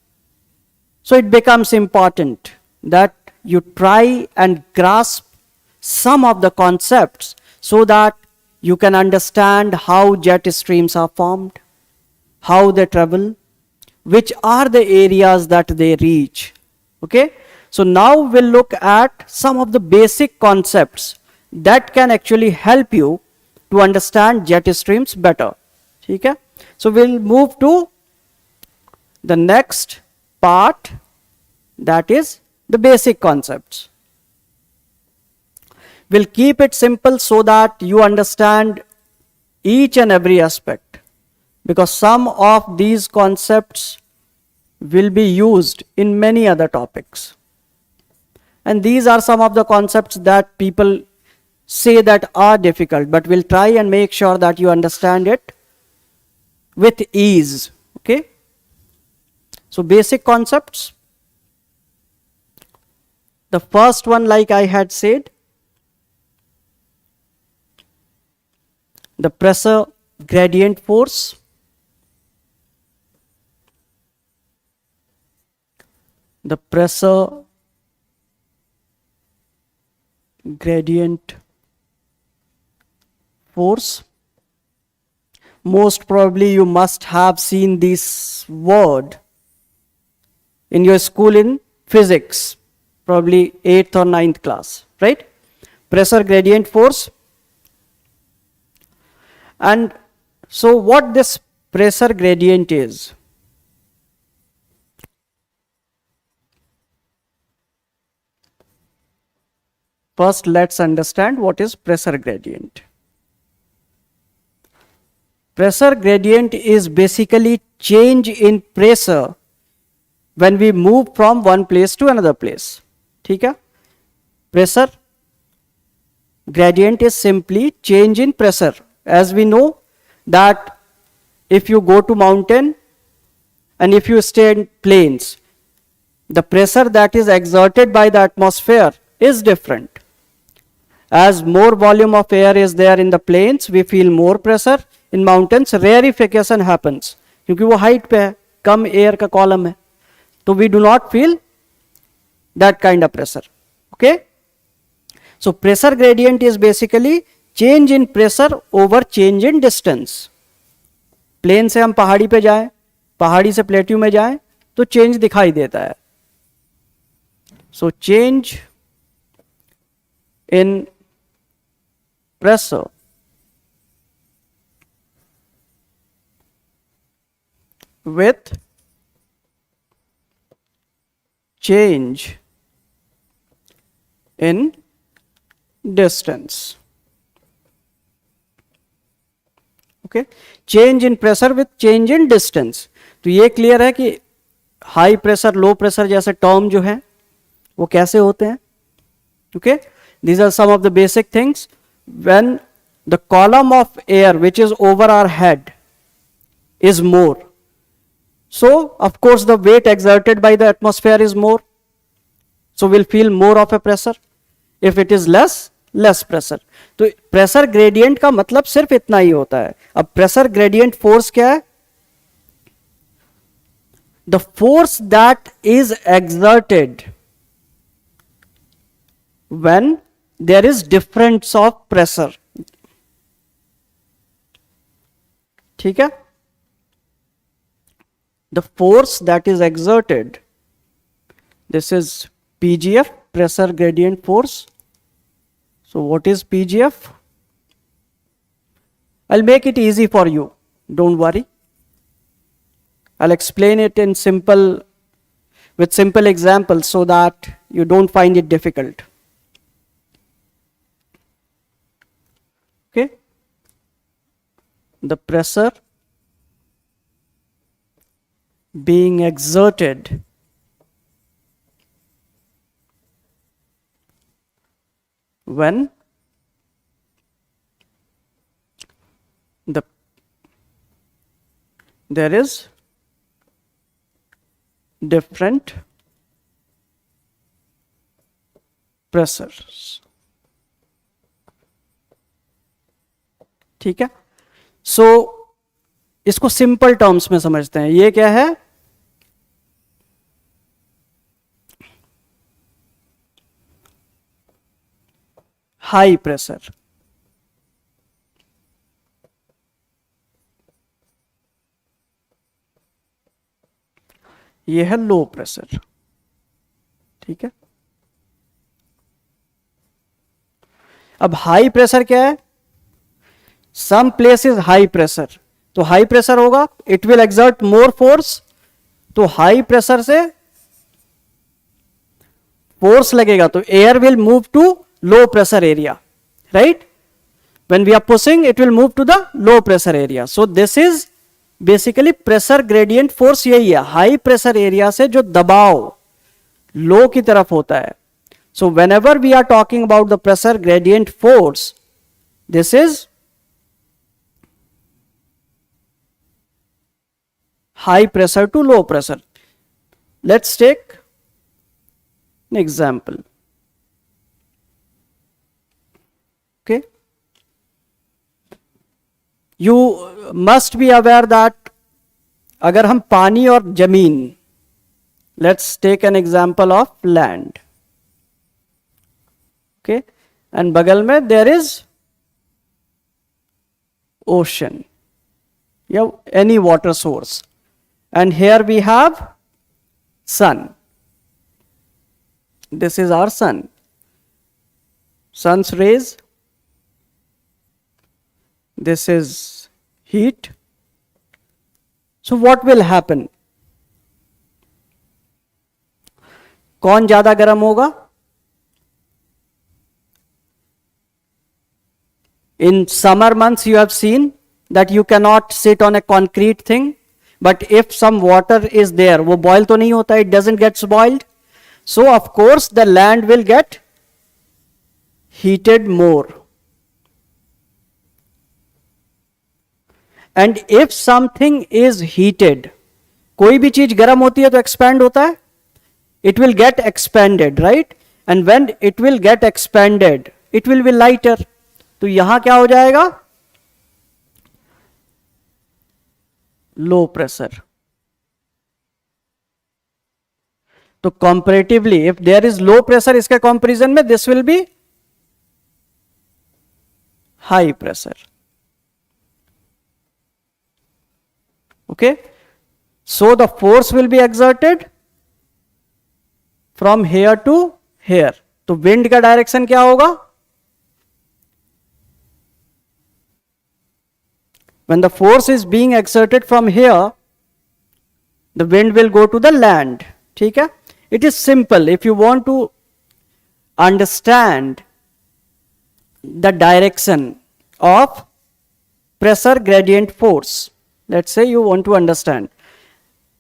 so it becomes important that you try and grasp some of the concepts so that you can understand how jet streams are formed, how they travel, which are the areas that they reach. Okay, so now we'll look at some of the basic concepts that can actually help you to understand jet streams better. Okay, so we'll move to the next part, that is the basic concepts. We'll keep it simple so that you understand each and every aspect, because some of these concepts will be used in many other topics. And these are some of the concepts that people say that are difficult, but we'll try and make sure that you understand it with ease. Okay? So basic concepts. The first one, like I had said, the pressure gradient force. the pressure gradient force. Most probably you must have seen this word in your school in physics, probably 8th or 9th class, right? Pressure gradient force. And so what this pressure gradient is? First, let's understand what is pressure gradient. Pressure gradient is basically change in pressure when we move from one place to another place. ठीक है? Pressure gradient is simply change in pressure. As we know that if you go to mountain and if you stay in plains, the pressure that is exerted by the atmosphere is different. As more volume of air is there in the plains, we feel more pressure. In mountains, rarefaction happens. क्योंकि वो height पे है, कम air का column है, तो we do not feel that kind of pressure. Okay? So pressure gradient is basically change in pressure over change in distance. Plain से हम पहाड़ी पे जाएं, पहाड़ी से प्लेट्यू में जाएं, तो चेंज दिखाई देता है. So change in pressure with change in distance. Okay, change in pressure with change in distance. तो ये क्लियर है कि हाई प्रेशर लो प्रेशर जैसे टर्म जो है वो कैसे होते हैं. Okay, these are some of the basic things. When the column of air which is over our head is more, so of course the weight exerted by the atmosphere is more, so we'll feel more of a pressure. If it is less, less pressure. तो pressure gradient का मतलब सिर्फ इतना ही होता है. अब pressure gradient force क्या है? The force that is exerted when there is difference of pressure. ठीक है? The force that is exerted, this is PGF, pressure gradient force. So what is PGF? I'll make it easy for you, don't worry. I'll explain it in with simple examples so that you don't find it difficult. Okay? The pressure being exerted when there is different pressures. ठीक है? सो इसको simple terms में समझते हैं. ये क्या है? High pressure. ये है लो प्रेशर. ठीक है? अब हाई प्रेशर क्या है? Some place is high pressure, तो हाई प्रेशर होगा, it will exert more force. तो हाई प्रेशर से फोर्स लगेगा तो air will move to low pressure area, right? When we are pushing, it will move to the low pressure area. So this is basically pressure gradient force. यही है, high pressure area से जो दबाव low की तरफ होता है. So whenever we are talking about the pressure gradient force, this is high pressure to low pressure. Let's take an example. Okay, you must be aware that अगर हम पानी और जमीन Let's take an example of land. Okay, and बगल में there is ocean, yeah, any water source, and here we have sun. This is our sun. Sun's rays. This is heat. So what will happen? कौन ज्यादा गर्म होगा? In summer months you have seen that you cannot sit on a concrete thing, but if some water is there, वो boil तो नहीं होता, it doesn't get boiled. So of course the land will get heated more. And if something is heated, कोई भी चीज गर्म होती है तो expand होता है, it will get expanded, right? And when it will get expanded, it will be lighter. तो यहां क्या हो जाएगा? Low pressure. तो comparatively, if there is low pressure, इसके comparison में this will be high pressure. Okay, so the force will be exerted from here to here. तो wind का direction क्या होगा? When the force is being exerted from here, the wind will go to the land. ठीक है? It is simple. If you want to understand the direction of pressure gradient force, let's say you want to understand,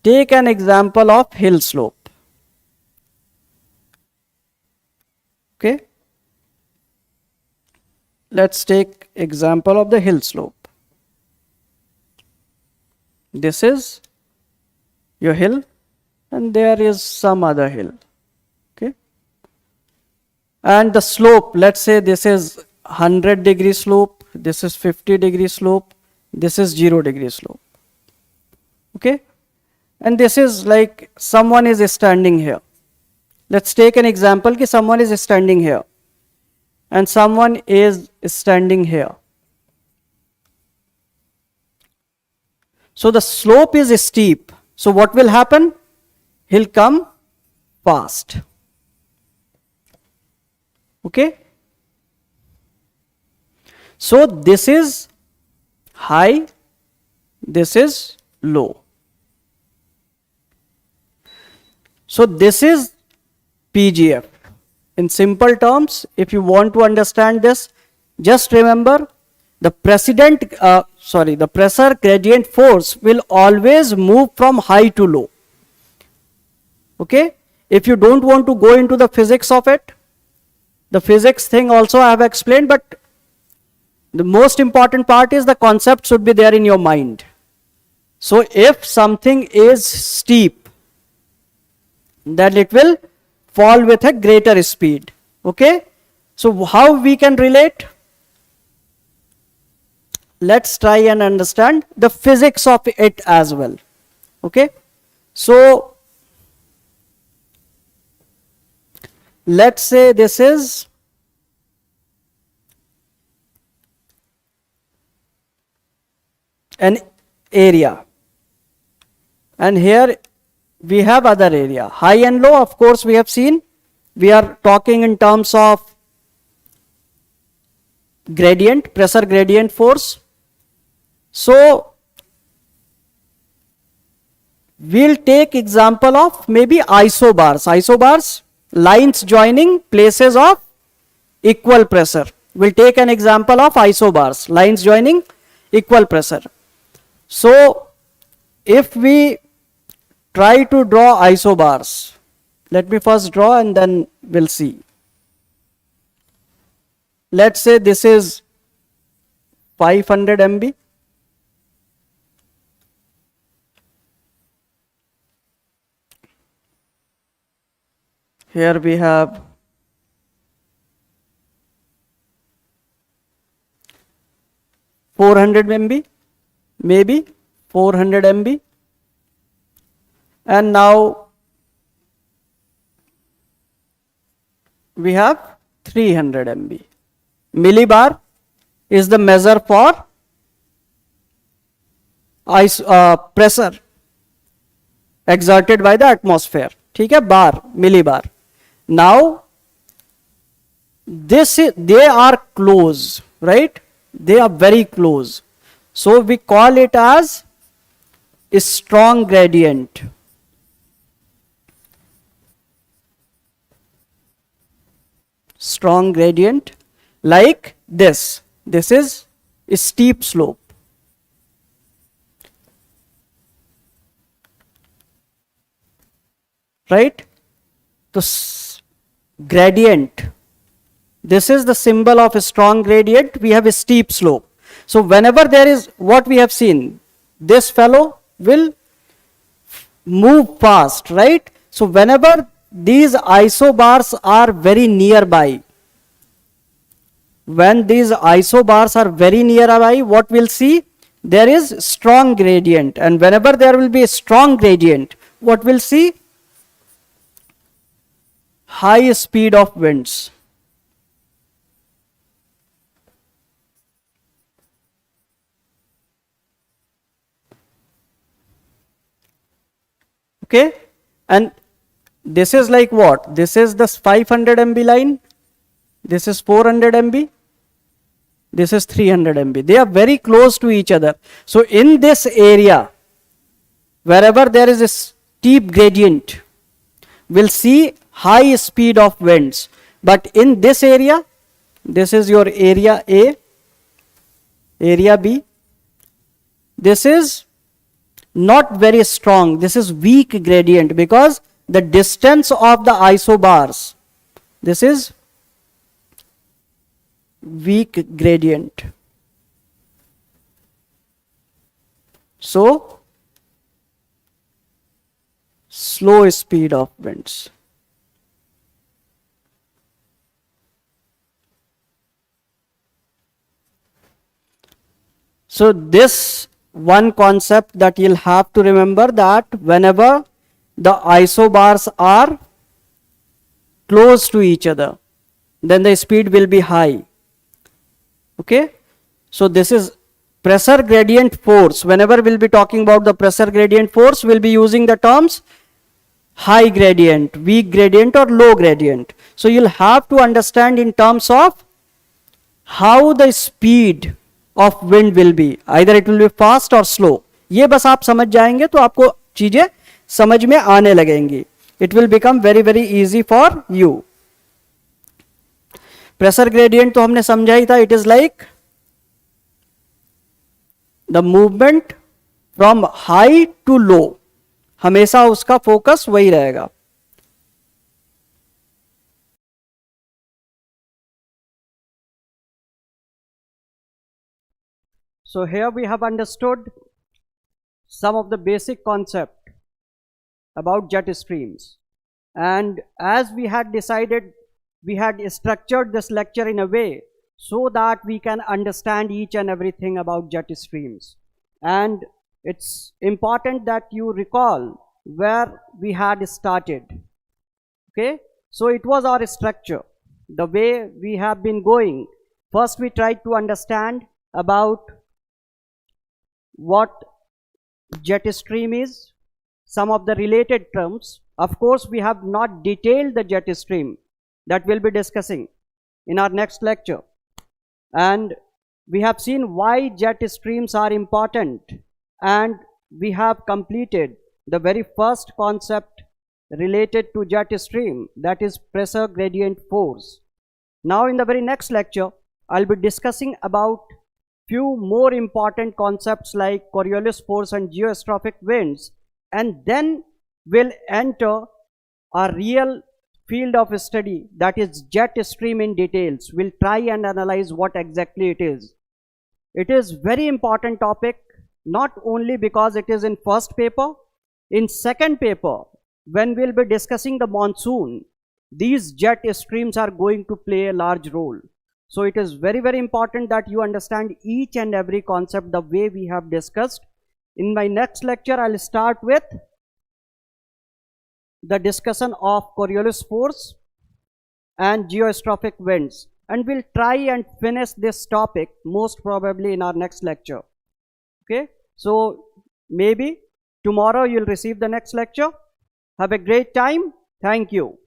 take an example of hill slope. Okay, let's take example of the hill slope. This is your hill and there is some other hill. Okay, and the slope, let's say this is 100-degree slope, this is 50-degree slope, this is 0-degree slope. Okay, and this is like someone is standing here. Let's take an example कि someone is standing here and someone is standing here. So the slope is steep. So what will happen? He'll come fast. Okay, so this is high, this is low. So this is PGF. In simple terms, if you want to understand this, just remember the the pressure gradient force will always move from high to low. Okay, if you don't want to go into the physics of it, the physics thing also I have explained, but the most important part is the concept should be there in your mind. So if something is steep, then it will fall with a greater speed. Okay, so how we can relate? Let's try and understand the physics of it as well. Okay, so let's say this is an area and here we have other area, high and low. Of course we have seen, we are talking in terms of gradient, pressure gradient force. So we'll take example of maybe isobars, lines joining places of equal pressure. We'll take an example of isobars, lines joining equal pressure. So if we try to draw isobars, let me first draw and then we'll see. Let's say this is 500 MB. Here we have 400 MB, maybe 400 MB. And now we have 300 MB. Millibar is the measure for pressure exerted by the atmosphere. ठीक है, bar, millibar. Now they are close, right? They are very close. So we call it as a strong gradient. Strong gradient like this. This is a steep slope. Right? The gradient. This is the symbol of a strong gradient. We have a steep slope. So whenever there is, what we have seen, this fellow will move fast, right? So whenever these isobars are very nearby, when these isobars are very nearby, what we'll see? There is strong gradient. And whenever there will be a strong gradient, what we'll see? High speed of winds. Okay, and this is like what? This is the 500 MB line. This is 400 MB. This is 300 MB. They are very close to each other. So in this area, wherever there is a steep gradient, we'll see high speed of winds. But in this area, this is your area A, area B. This is not very strong. This is weak gradient because the distance of the isobars, this is weak gradient. So slow speed of winds. So this one concept that you'll have to remember, that whenever the isobars are close to each other, then the speed will be high. Okay, so this is pressure gradient force. Whenever we'll be talking about the pressure gradient force, we'll be using the terms high gradient, weak gradient or low gradient. So you'll have to understand in terms of how the speed of wind will be, either it will be fast or slow. ये बस आप समझ जाएंगे तो आपको चीजें समझ में आने लगेंगी. It will become very very easy for you. Pressure gradient तो हमने समझा ही था. It is like the movement from high to low. हमेशा उसका फोकस वही रहेगा. So here we have understood some of the basic concept about jet streams, and as we had decided, we had structured this lecture in a way so that we can understand each and everything about jet streams. And it's important that you recall where we had started. Okay, so it was our structure, the way we have been going. First we tried to understand about what jet stream is, some of the related terms. Of course, we have not detailed the jet stream, that we'll be discussing in our next lecture. And we have seen why jet streams are important, and we have completed the very first concept related to jet stream, that is pressure gradient force. Now in the very next lecture, I'll be discussing about few more important concepts like Coriolis force and geostrophic winds, and then we'll enter a real field of study, that is jet stream in details. We'll try and analyze what exactly it is. It is very important topic, not only because it is in first paper. In second paper, when we'll be discussing the monsoon, these jet streams are going to play a large role. So it is very very important that you understand each and every concept the way we have discussed. In my next lecture, I'll start with the discussion of Coriolis force, and geostrophic winds. And we'll try and finish this topic most probably in our next lecture. Okay, so maybe tomorrow you'll receive the next lecture. Have a great time. Thank you.